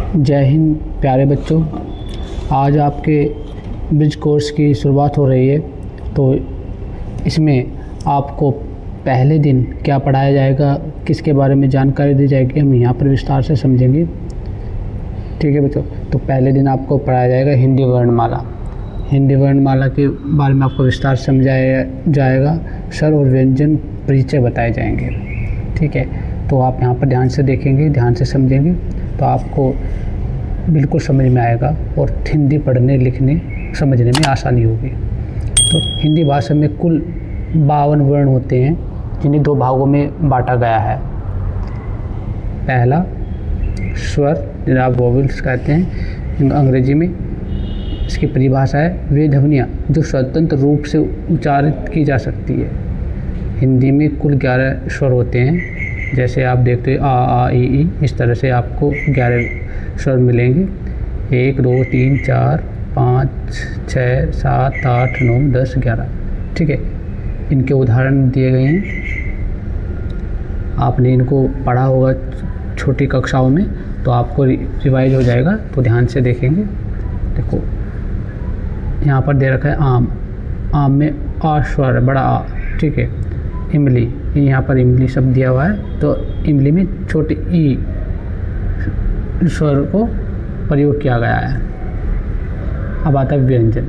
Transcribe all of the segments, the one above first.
जय हिंद प्यारे बच्चों। आज आपके ब्रिज कोर्स की शुरुआत हो रही है, तो इसमें आपको पहले दिन क्या पढ़ाया जाएगा, किसके बारे में जानकारी दी जाएगी, हम यहाँ पर विस्तार से समझेंगे। ठीक है बच्चों, तो पहले दिन आपको पढ़ाया जाएगा हिंदी वर्णमाला। हिंदी वर्णमाला के बारे में आपको विस्तार से समझाया जाएगा। स्वर और व्यंजन परिचय बताए जाएंगे। ठीक है, तो आप यहाँ पर ध्यान से देखेंगे, ध्यान से समझेंगे तो आपको बिल्कुल समझ में आएगा और हिंदी पढ़ने लिखने समझने में आसानी होगी। तो हिंदी भाषा में कुल 52 वर्ण होते हैं, जिन्हें 2 भागों में बांटा गया है। पहला स्वर, जिन्हें आप वोवेल्स कहते हैं अंग्रेजी में। इसकी परिभाषा है वे ध्वनियाँ जो स्वतंत्र रूप से उच्चारित की जा सकती है। हिंदी में कुल 11 स्वर होते हैं, जैसे आप देखते हैं आ ई, इस तरह से आपको 11 स्वर मिलेंगे। 1 2 3 4 5 6 7 8 9 10 11। ठीक है, इनके उदाहरण दिए गए हैं, आपने इनको पढ़ा होगा छोटी कक्षाओं में, तो आपको रिवाइज हो जाएगा। तो ध्यान से देखेंगे। देखो यहाँ पर दे रखा है आम। आम में आ स्वर है, बड़ा आ। ठीक है, इमली, यहाँ पर इमली शब्द दिया हुआ है, तो इमली में छोटी ई स्वर को प्रयोग किया गया है। अब आता है व्यंजन।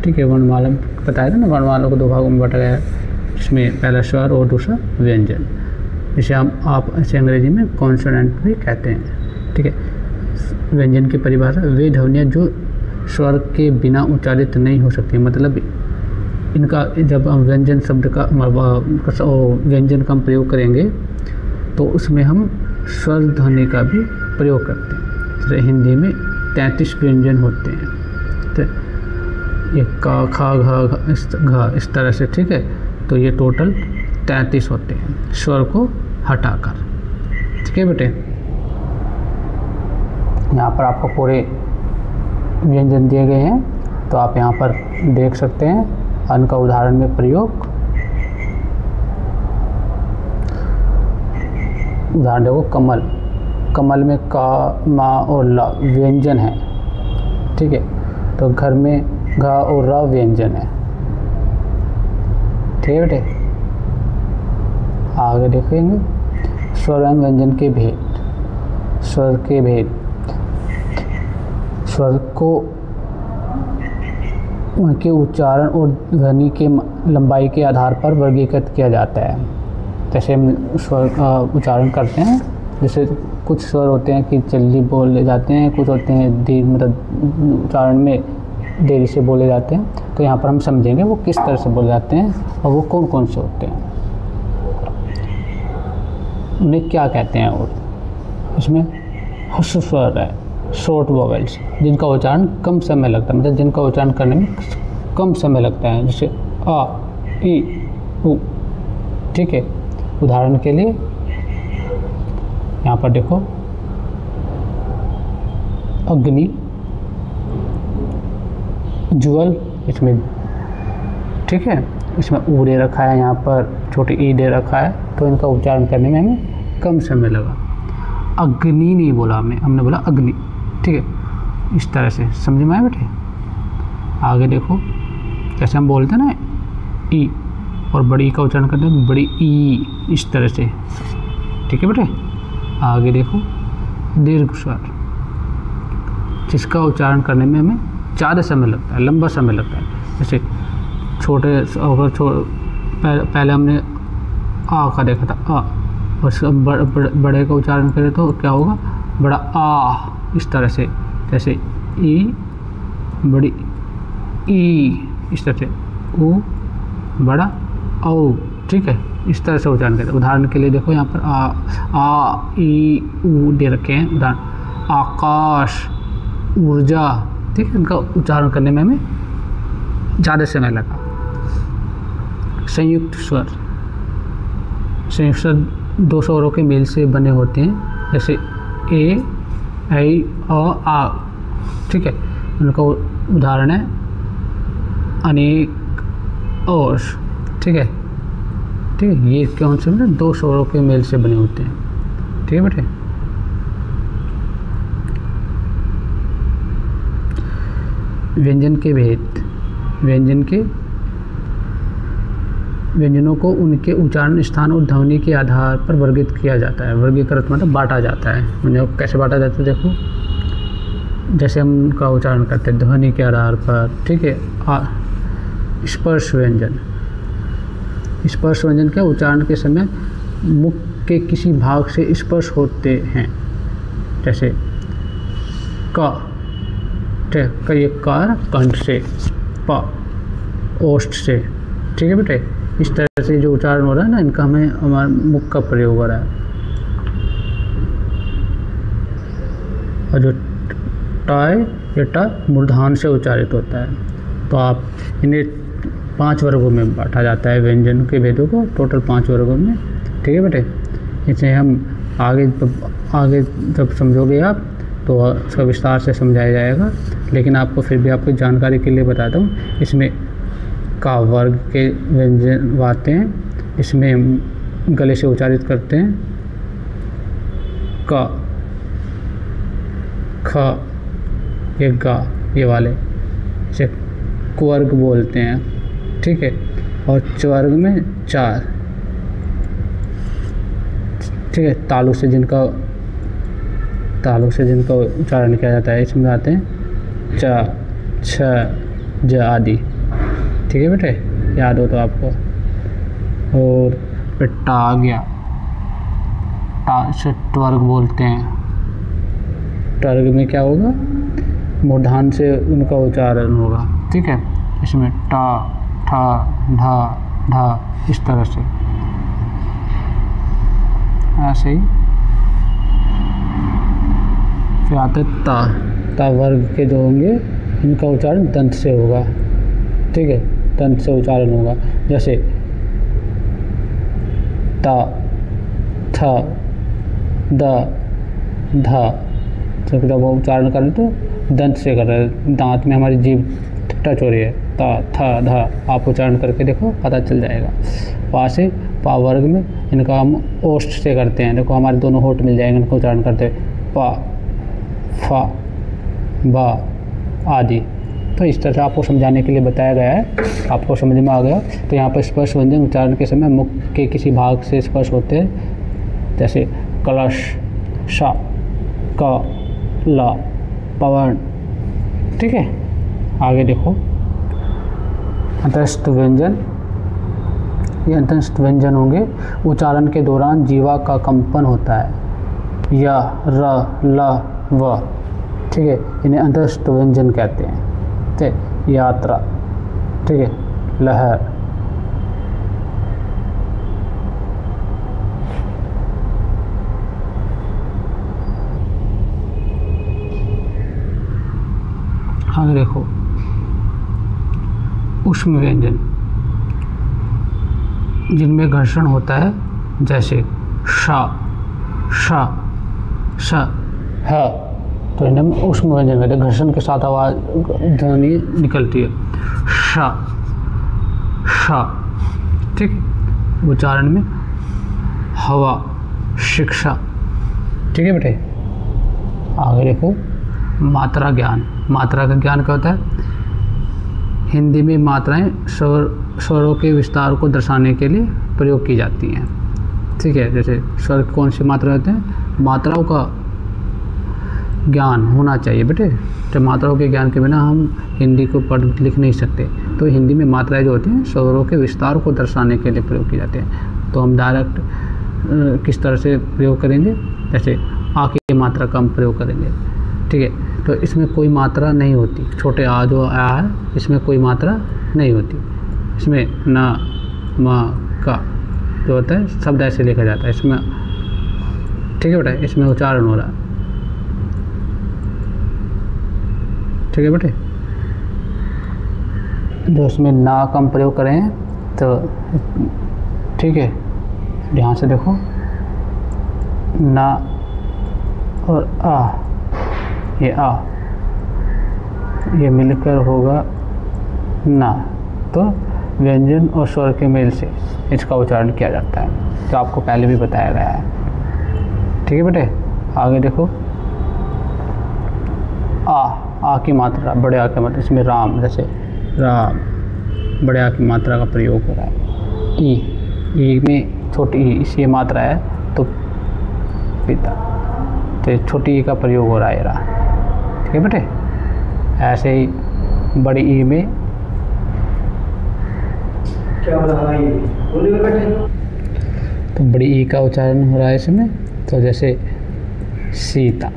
ठीक है, वर्णमाला बताया था ना, वर्णमाला को 2 भागों में बांटा गया है, जिसमें पहला स्वर और दूसरा व्यंजन, जिसे आप इसे अंग्रेजी में कॉन्सोनेंट भी कहते हैं। ठीक है, व्यंजन की परिभाषा वे ध्वनियाँ जो स्वर के बिना उच्चारित नहीं हो सकती। मतलब इनका जब हम व्यंजन शब्द का व्यंजन का हम प्रयोग करेंगे तो उसमें हम स्वर ध्वनि का भी प्रयोग करते हैं। जैसे हिंदी में 33 व्यंजन होते हैं, तो ये का, खा, घा, इस तरह से। ठीक है, तो ये टोटल 33 होते हैं स्वर को हटाकर। ठीक है बेटे, यहाँ पर आपको पूरे व्यंजन दिए गए हैं, तो आप यहाँ पर देख सकते हैं उनका उदाहरण में प्रयोग। उदाहरण देखो, कमल। कमल में का, मा और ला व्यंजन है। ठीक है, तो घर में घा और रा व्यंजन है। ठीक है बेटे, आगे देखेंगे स्वर एवं व्यंजन के भेद। स्वर के भेद, स्वर को उनके उच्चारण और ध्वनि के लंबाई के आधार पर वर्गीकृत किया जाता है। जैसे हम स्वर का उच्चारण करते हैं, जैसे कुछ स्वर होते हैं कि जल्दी बोले जाते हैं, कुछ होते हैं धीरे, मतलब उच्चारण में देरी से बोले जाते हैं। तो यहाँ पर हम समझेंगे वो किस तरह से बोले जाते हैं और वो कौन कौन से होते हैं, उन्हें क्या कहते हैं। और इसमें ह्रस्व स्वर है, शॉर्ट वोवेल्स, जिनका उच्चारण कम समय लगता है, मतलब जिनका उच्चारण करने में कम समय लगता है, जैसे आ, ई, उ। ठीक है, उदाहरण के लिए यहाँ पर देखो अग्नि, ज्वल, इसमें ठीक है, इसमें ऊ दे रखा है, यहाँ पर छोटी ई दे रखा है, तो इनका उच्चारण करने में हमें कम समय लगा। अग्नि नहीं बोला हमने बोला अग्नि। ठीक है, इस तरह से समझ में आए बेटे। आगे देखो, जैसे हम बोलते हैं ना ई, और बड़ी ई का उच्चारण करते हैं बड़ी ई, इस तरह से। ठीक है बेटे, आगे देखो दीर्घ स्वर, जिसका उच्चारण करने में हमें ज़्यादा समय लगता है, लंबा समय लगता है। जैसे छोटे, अगर पहले हमने आ का देखा था, आ, और बड़े का उच्चारण करें तो क्या होगा, बड़ा आ, इस तरह से। जैसे ई, बड़ी ई, इस तरह से ऊ, बड़ा औ। ठीक है, इस तरह से उच्चारण करें। उदाहरण के लिए देखो, यहाँ पर आ ई ऊ दे रखे हैं उदाहरण। आकाश, ऊर्जा। ठीक है, इनका उच्चारण करने में हमें ज़्यादा समय लगा। संयुक्त स्वर, संयुक्त स्वर 2 स्वरों के मेल से बने होते हैं, जैसे ए, ऐ, आ। ठीक है, उनका उदाहरण है अनेक और। ठीक है, ये कौन से मतलब 2 स्वरों के मेल से बने होते हैं। ठीक है बेटे, व्यंजन के भेद, व्यंजनों को उनके उच्चारण स्थान और ध्वनि के आधार पर वर्गीकृत किया जाता है। वर्गीकृत मतलब बांटा जाता है। मतलब कैसे बांटा जाता है देखो, जैसे हम उनका उच्चारण करते हैं ध्वनि के आधार पर, ठीक है। स्पर्श व्यंजन, स्पर्श व्यंजन के उच्चारण के समय मुख के किसी भाग से स्पर्श होते हैं, जैसे क, ये कार कंठ से, प ओष्ठ से, ठीक है बेटे। इस तरह से जो उच्चारण हो रहा है ना, इनका हमें हमारे मुख का प्रयोग हो रहा है। और जो टाय या टा मूर्धान से उच्चारित होता है। तो आप इन्हें 5 वर्गों में बांटा जाता है, व्यंजन के भेदों को टोटल 5 वर्गों में, ठीक है बेटे। इसे हम आगे जब समझोगे आप तो उसका विस्तार से समझाया जाएगा, लेकिन आपको फिर भी आपको जानकारी के लिए बताता हूँ। इसमें का वर्ग के व्यंजन आते हैं, इसमें गले से उच्चारित करते हैं का, ख, ये गा, ये वाले इसे कुवर्ग बोलते हैं, ठीक है। और चवर्ग में 4, ठीक है। तालु से जिनका उच्चारण किया जाता है, इसमें आते हैं च, छ, ज आदि, ठीक है बेटे, याद हो तो आपको। और फिर टा आ गया, टा से ट्वर्ग बोलते हैं। ट्वर्ग में क्या होगा, मूर्धान से उनका उच्चारण होगा, ठीक है। इसमें टा, ठा, ढा, ढा, इस तरह से ऐसे ही। फिर आते ता वर्ग के जो होंगे इनका उच्चारण दंत से होगा, ठीक है, दंत से उच्चारण होगा। जैसे ता, था, दा, धा, जब वो उच्चारण करें तो दंत से कर रहे हैं, दांत में हमारी जीभ टच हो रही है। ता, था, धा, आप उच्चारण करके देखो, पता चल जाएगा। पा से, पा वर्ग में इनका हम ओष्ठ से करते हैं, देखो हमारे दोनों होठ मिल जाएंगे इनको उच्चारण करते हैं, पा, फा, बा आदि। तो इस तरह से आपको समझाने के लिए बताया गया है, आपको समझ में आ गया। तो यहाँ पर स्पर्श व्यंजन उच्चारण के समय मुख के किसी भाग से स्पर्श होते हैं, जैसे कलश, श, क, ल, पवन, ठीक है। आगे देखो अंतस्थ व्यंजन, ये अंतस्थ व्यंजन होंगे, उच्चारण के दौरान जीवा का कंपन होता है, या, र, ल, व, ठीक है। इन्हें अंतस्थ व्यंजन कहते हैं, ठीक है। यात्रा, ठीक है, लहर, आगे देखो ऊष्म व्यंजन, जिनमें घर्षण होता है, जैसे श, श, श, ह, तो इन्हें ऊष्म व्यंजन कहते हैं। घर्षण के साथ आवाज ध्वनि निकलती है, श, श, ठीक। उच्चारण में हवा, शिक्षा, ठीक है बेटे। आगे देखो मात्रा ज्ञान, मात्रा का ज्ञान क्या होता है, हिंदी में मात्राएं स्वरों के विस्तार को दर्शाने के लिए प्रयोग की जाती हैं, ठीक है। जैसे स्वर कौन सी मात्रा होते हैं, मात्राओं का ज्ञान होना चाहिए बेटे। जब मात्राओं के ज्ञान के बिना हम हिंदी को पढ़ लिख नहीं सकते। तो हिंदी में मात्राएं जो होती हैं स्वरों के विस्तार को दर्शाने के लिए प्रयोग की जाती हैं। तो हम डायरेक्ट किस तरह से प्रयोग करेंगे, जैसे आ की मात्रा का हम प्रयोग करेंगे, ठीक है। तो इसमें कोई मात्रा नहीं होती, छोटे आ जो आ है इसमें कोई मात्रा नहीं होती। इसमें न, म, का जो होता है शब्द ऐसे लिखा जाता है इसमें, ठीक है बेटा। इसमें उच्चारण हो रहा है, ठीक है बेटे। जो इसमें ना का हम प्रयोग करें तो ठीक है, ध्यान से देखो, ना और आ, ये मिलकर होगा ना। तो व्यंजन और स्वर के मेल से इसका उच्चारण किया जाता है, जो आपको पहले भी बताया गया है, ठीक है बेटे। आगे देखो आ, आ की मात्रा, बड़े आ की मात्रा, इसमें राम, जैसे राम, बड़े आ की मात्रा का प्रयोग हो रहा है। ई में छोटी ई, इसी मात्रा है तो पिता, तो छोटी ई का प्रयोग हो रहा है रहा। ठीक है बेटे। ऐसे ही बड़ी ई में क्या हो रहा है, तो बड़ी ई का उच्चारण हो रहा है इसमें। तो जैसे सीता,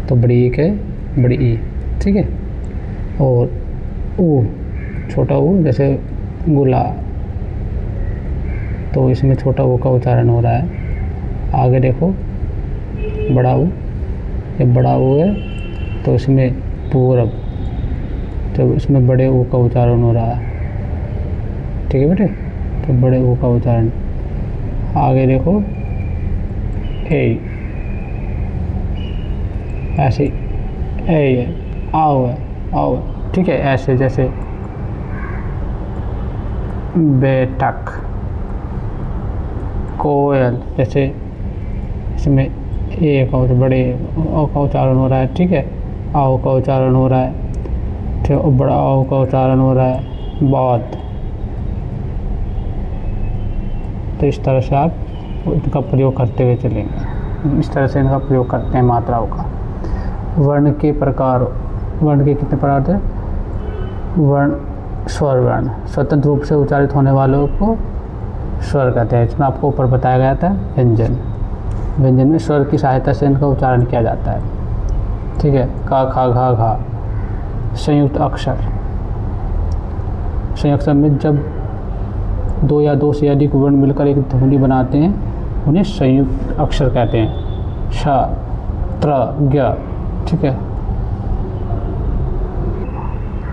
तो बड़ी ई के बड़ी ई, ठीक है। और ऊ, छोटा ऊ, जैसे गुलाब, तो इसमें छोटा ऊ का उच्चारण हो रहा है। आगे देखो बड़ा ऊ, ये बड़ा ऊ है तो इसमें पूरब, तो इसमें बड़े ऊ का उच्चारण हो रहा है। ठीक है बेटे, तो बड़े ऊ का उच्चारण। आगे देखो ए, ऐसे ए आओ है, आओ, ठीक है। ऐसे जैसे बेटक, कोयल, जैसे इसमें ए का बड़े ओ का उच्चारण हो रहा है। ठीक है, आओ का उच्चारण हो रहा है, ठीक है। बड़ा आओ का उच्चारण हो रहा है, बौद्ध। तो इस तरह से आप इनका प्रयोग करते हुए चलेंगे। इस तरह से इनका प्रयोग करते हैं मात्राओं का। वर्ण के प्रकार, वर्ण के कितने प्रकार थे? वर्ण, स्वर वर्ण, स्वतंत्र रूप से उच्चारित होने वालों को स्वर कहते हैं। इसमें आपको ऊपर बताया गया था व्यंजन। व्यंजन में स्वर की सहायता से इनका उच्चारण किया जाता है। ठीक है, का, खा, घा, घा। संयुक्त अक्षर, संयुक्त अक्षर में जब दो या दो से अधिक वर्ण मिलकर एक ध्वनि बनाते हैं उन्हें संयुक्त अक्षर कहते हैं। श, त्र, ज्ञ। ठीक है,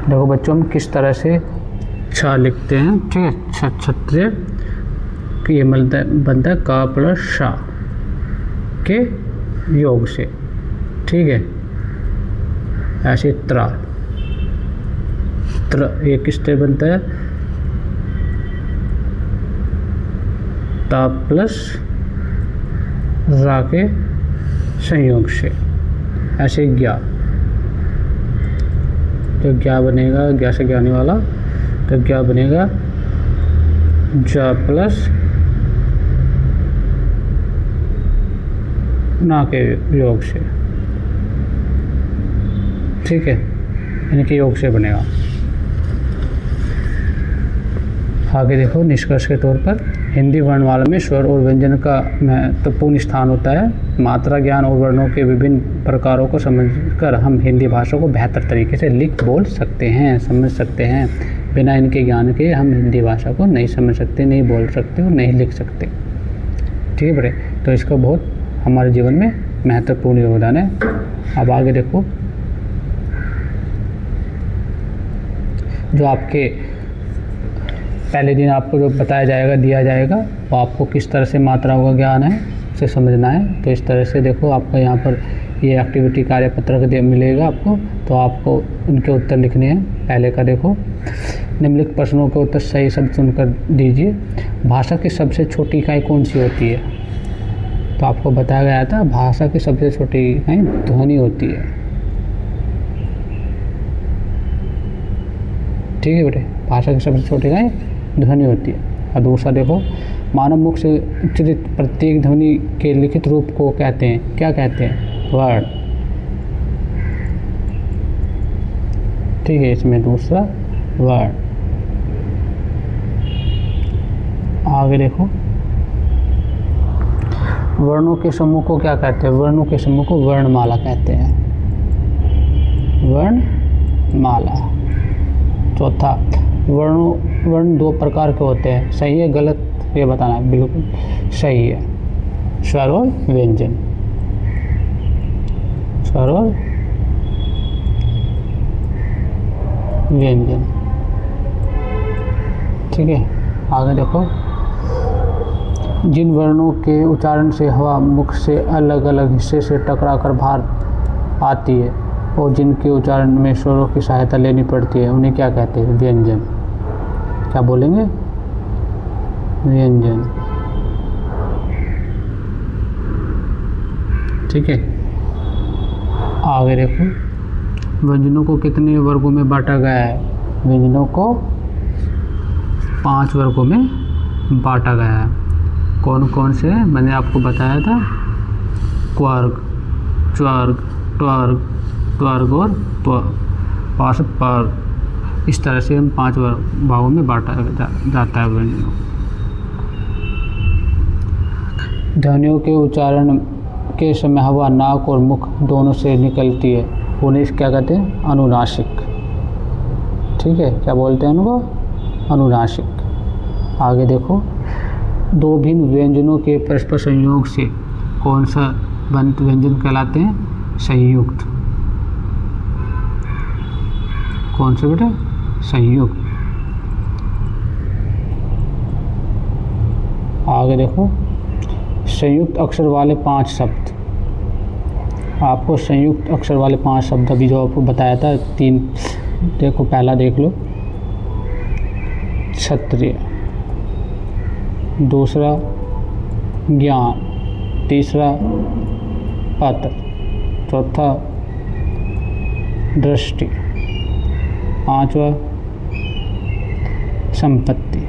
देखो बच्चों हम किस तरह से छ लिखते हैं। ठीक है, क्षत्रिय, ये बनता है का प्लस शा के योग से। ठीक है, ऐसे त्र, ये किससे बनता है? ता प्लस रा के संयोग से। ऐसे ज्ञा, तो ज्ञा बनेगा, ज्ञा से ज्ञानी वाला, तो ज्ञा बनेगा जा प्लस ना के योग से। ठीक है, इनके योग से बनेगा। आगे देखो, निष्कर्ष के तौर पर हिंदी वर्णमाला में स्वर और व्यंजन का महत्वपूर्ण स्थान होता है। मात्रा ज्ञान और वर्णों के विभिन्न प्रकारों को समझकर हम हिंदी भाषा को बेहतर तरीके से लिख बोल सकते हैं, समझ सकते हैं। बिना इनके ज्ञान के हम हिंदी भाषा को नहीं समझ सकते, नहीं बोल सकते और नहीं लिख सकते। ठीक है बड़े, तो इसका बहुत हमारे जीवन में महत्वपूर्ण योगदान है। अब आगे देखो, जो आपके पहले दिन आपको जो बताया जाएगा, दिया जाएगा, वो आपको किस तरह से मात्राओं का ज्ञान है उसे समझना है। तो इस तरह से देखो, आपका यहाँ पर ये एक्टिविटी कार्यपत्रक मिलेगा आपको, तो आपको उनके उत्तर लिखने हैं। पहले का देखो, निम्नलिखित प्रश्नों के उत्तर सही शब्द चुनकर दीजिए। भाषा की सबसे छोटी इकाई कौन सी होती है? तो आपको बताया गया था भाषा की सबसे छोटी इकाई ध्वनि होती है। ठीक है बेटे, भाषा की सबसे छोटी इकाई ध्वनि होती है। और दूसरा देखो, मानव मुख से उच्चारित प्रत्येक ध्वनि के लिखित रूप को कहते हैं, क्या कहते हैं? वर्ण। ठीक है, इसमें दूसरा वर्ण। आगे देखो, वर्णों के समूह को क्या कहते हैं? वर्णों के समूह को वर्णमाला कहते हैं, वर्णमाला। चौथा, वर्ण दो प्रकार के होते हैं, सही है गलत ये बताना है। बिल्कुल सही है, स्वर और व्यंजन, स्वर और व्यंजन। ठीक है, आगे देखो, जिन वर्णों के उच्चारण से हवा मुख से अलग अलग हिस्से से टकराकर बाहर आती है और जिनके उच्चारण में स्वरों की सहायता लेनी पड़ती है उन्हें क्या कहते हैं? व्यंजन। क्या बोलेंगे? व्यंजन। ठीक है, आगे देखो, व्यंजनों को कितने वर्गों में बांटा गया है? व्यंजनों को 5 वर्गों में बांटा गया है। कौन कौन से हैं? मैंने आपको बताया था, क्वर्ग, च्वर्ग, ट्वर्ग, त्वर्ग और पर्ग। इस तरह से हम 5 भागों में बांटा जाता है व्यंजनों। ध्वनियों के उच्चारण के समय हवा नाक और मुख दोनों से निकलती है, उन्हें क्या कहते हैं? अनुनासिक। ठीक है, क्या बोलते हैं उनको? अनुनासिक। आगे देखो, 2 भिन्न व्यंजनों के परस्पर संयोग से कौन सा व्यंजन कहलाते हैं? संयुक्त। कौन से बेटा? संयुक्त। आगे देखो, संयुक्त अक्षर वाले 5 शब्द। आपको संयुक्त अक्षर वाले 5 शब्द अभी जो आपको बताया था 3, देखो पहला देख लो, क्षत्रिय, दूसरा ज्ञान, तीसरा पत्र, चौथा दृष्टि, 5वां संपत्ति।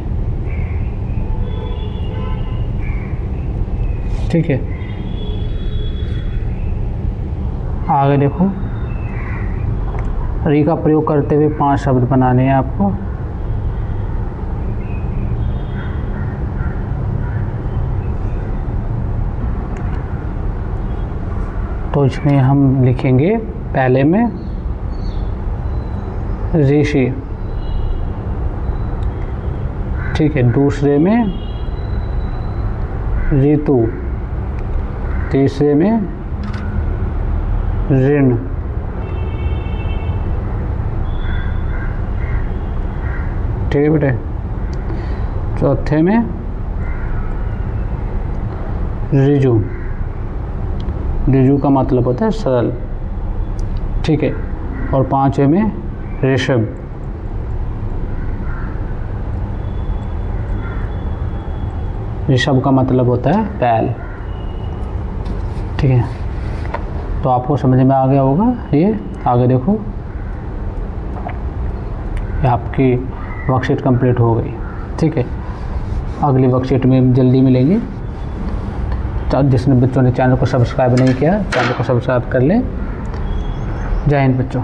ठीक है, आगे देखो, री का प्रयोग करते हुए 5 शब्द बनाने हैं आपको। तो इसमें हम लिखेंगे पहले में ऋषि, ठीक है, दूसरे में ऋतु, तीसरे में ऋण, ठीक है बेटे, चौथे में ऋजु, ऋजु का मतलब होता है सरल, ठीक है, और 5वें में ऋषभ, ऋषभ का मतलब होता है बैल। ठीक है, तो आपको समझ में आ गया होगा ये। आगे देखो, ये आपकी वर्कशीट कंप्लीट हो गई। ठीक है, अगली वर्कशीट में जल्दी मिलेंगे। जिसने बच्चों ने चैनल को सब्सक्राइब नहीं किया, चैनल को सब्सक्राइब कर लें। जय हिंद बच्चों।